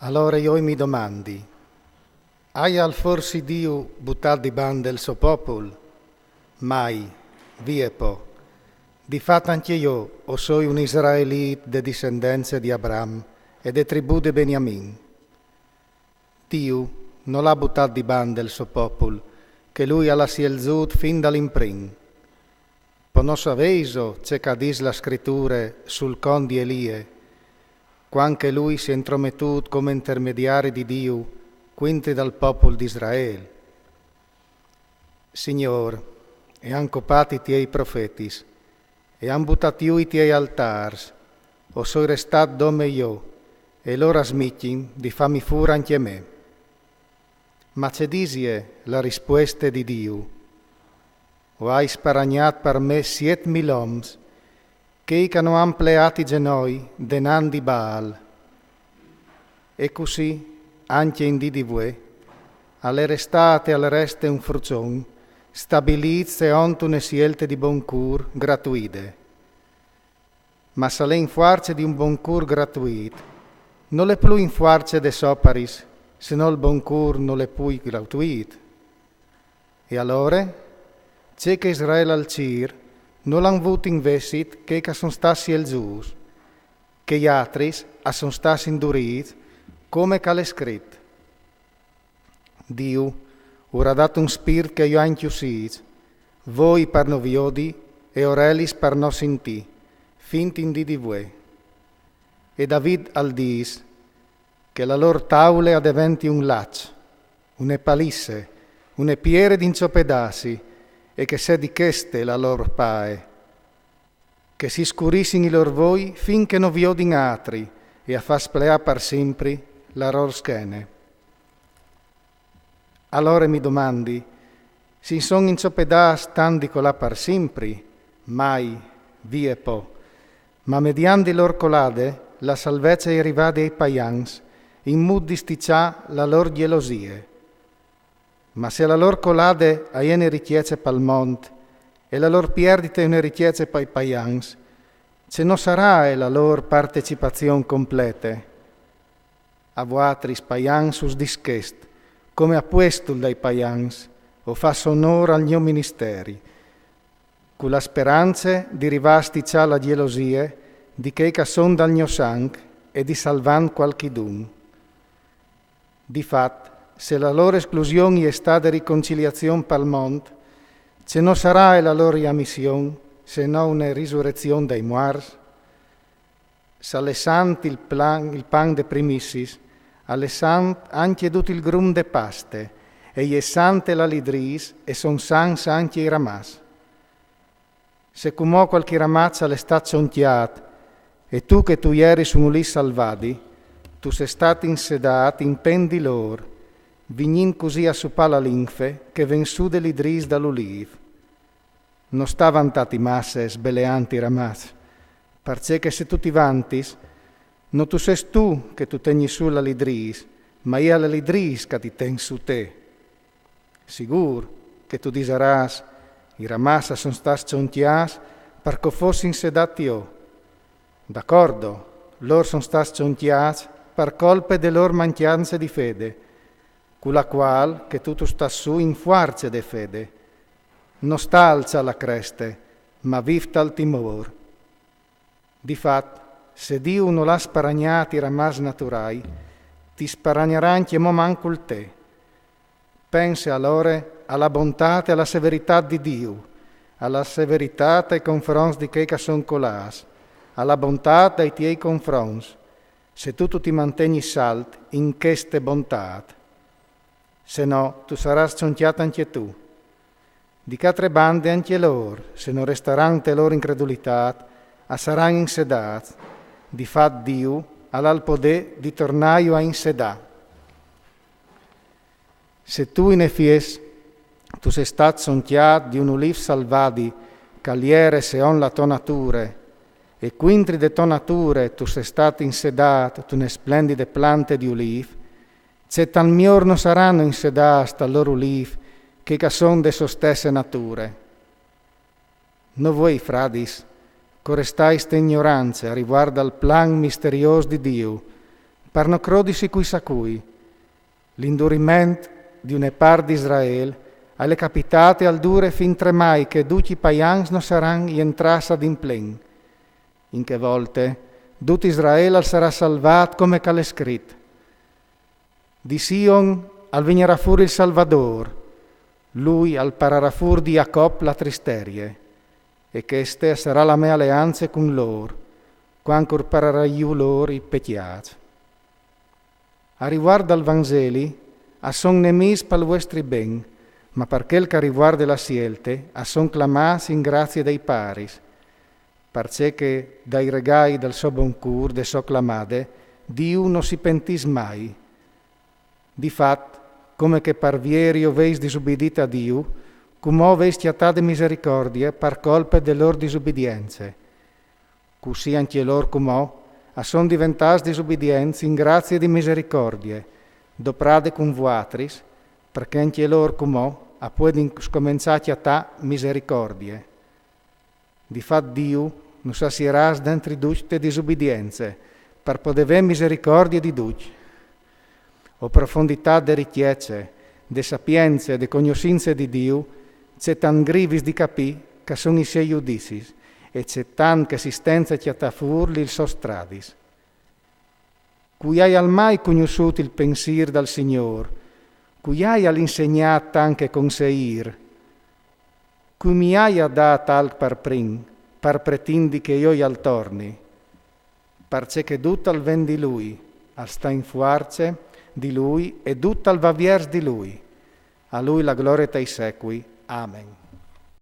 Allora io mi domandi, hai al forsi Dio buttato di banda il suo popolo? Mai, vie po. Difatti anche io o sono un israelite de discendenza di Abramo e de tribù di Beniamin. Dio non l'ha buttato di banda il suo popolo, che lui ha scelto fin dall'imprin. Per non sapeso c'è che dice la scrittura sul con di Elie, quando lui si è intromettuto come intermediario di Dio, quindi dal popolo di Israele. Signore, e han copati i tuoi profeti, e han buttato i tuoi altari, o sono restato dome io, e loro smittin di fammi fuori anche me. Ma c'è disie la risposta di Dio, o hai sparagnato per me 7.000 uomini, che hanno ampleati genoi denan di Baal. E così, anche in di voi, alle restate al reste un frucion, stabilizze ontune scelte di buon cur gratuite. Ma se le in forze di un buon cur gratuito, non le più in forze de soparis, se no il buon cur non le più gratuito. E allora, c'è che Israele al Cir, non l'han avuto in vestit che sono stati elgius, che gli altri sono stati induriti, come che l'è scritto. Dio ora dato un spirito che io ho inchiusito, voi per no viodi e orelis per no sentì, finti in di voi. E David al dis che la loro taule diventi un laccio, une palisse, une piere d'inciopedassi, e che se di cheste la loro pae, che si scurissin i loro voi finché non vi odin altri, e a fa splea per sempre la loro schene. Allora mi domandi, si son inciopedati standi colà per sempre? Mai, vie po. Ma mediante loro colade, la salvezza è arrivata ai paians, in mood di sticcià la loro gelosie. Ma se la loro colade hai una richieste pal mont e la loro perdita è una richieste per i paians, se non sarà la loro partecipazione completa. A voatris paians us dischest, come appuestul dai paians, o fa onore al mio ministeri, con la speranza di rivasti già la gelosia di che son dal mio sang e di salvan qualchidun. Difatti, se la loro esclusione è stata riconciliazione pal mondo, se non sarà la loro ammissione, se no una risurrezione dai morti, se alle santi il pan de primissis, alle sant anche tutto il grum de paste, e gli sante la lidris, e son sans anche i ramas. Se comò qualche ramazza le sta cionchiat, e tu che tu ieri sono lì salvati, tu sei stato insedato in pendi lor, vignin così a supà la linfe, che ven su dell'idris dall'uliv. Non sta vantati masse sbeleanti ramaz, perché che se tu ti vantis, non tu sei tu che tu tegni su la lidris, ma io la lidris che ti ten su te. Sigur che tu disaras, i ramassa sono stati ciontias perché fossi insedati io. D'accordo, loro sono stati ciontias per colpe de loro mancanze di fede, con la qual che tu sta su in forze de fede. Non sta alza la creste, ma vifta al timor. Difatti, se Dio non l'ha sparagnati ramas naturai, ti sparagnerà anche mo manco il te. Pensa allora alla bontà e alla severità di Dio, alla severità ai confronti di che son colas, alla bontà dai tuoi confronti, se tu ti mantieni salt in queste bontà. Se no, tu sarai cionchiato anche tu. Di catre bande anche loro, se non resteranno te loro incredulità, saranno insedati. Di fat Dio ha il potere di tornare a insedà. Se tu in effies, tu sei stato cionchiato di un uliv salvati, caliere se on la tua natura, e quindi de tua natura tu sei stato insedato tu ne splendide plante di uliv, se tal mior non saranno insedati tal loro uliv, che son de so stesse nature. No voi, fradis, corestai ste ignoranze riguardo al plan misterioso di Dio, per no crodisi cui sa cui, l'induriment di une part d'Israel alle capitate al dure fin tremai che duci paians no saran entrassa ad in plen, in che volte tut Israel al sarà salvat come cal è scrit. Di Sion al vignerà fur il Salvador, lui al pararà fur di Jacob la tristerie, e che este sarà la mia alleanza con lor, quancor pararà io lor i pecchiats. A riguardo al Vangeli, a son nemis pal vostri ben, ma per quel che riguarda la sielte, a son clamas in grazie dei paris, perché che dai regai del so bon cur, de so clamade, Dio non si pentis mai. Difat, come che par vierio veis disubbidita a Dio, come veis chiatate misericordie per colpe de lor disubbidienze. Così anche lor come a son diventas disubbidienze in grazie di misericordie, doprade con vuatris, perché anche lor come a pueden scomenzati a ta misericordie. Difat Dio non sasieras dentro ducte disubbidienze, per podeve misericordie di duc. O profondità de richiece, de sapienze, de cognoscenze di Dio, c'è tan grivis di capì che son i sei giudicis, e c'è tan che esistenza chiata furli il sostradis. Cui hai al mai conosciuto il pensir dal Signor, cui hai all'insegnat anche conseir, cui mi hai dat al par prin, par pretindi che io al torni, parce che tutto al ven di Lui, al sta in fuarce di Lui e tutto al vaviers di Lui. A Lui la gloria dei secoli. Amen.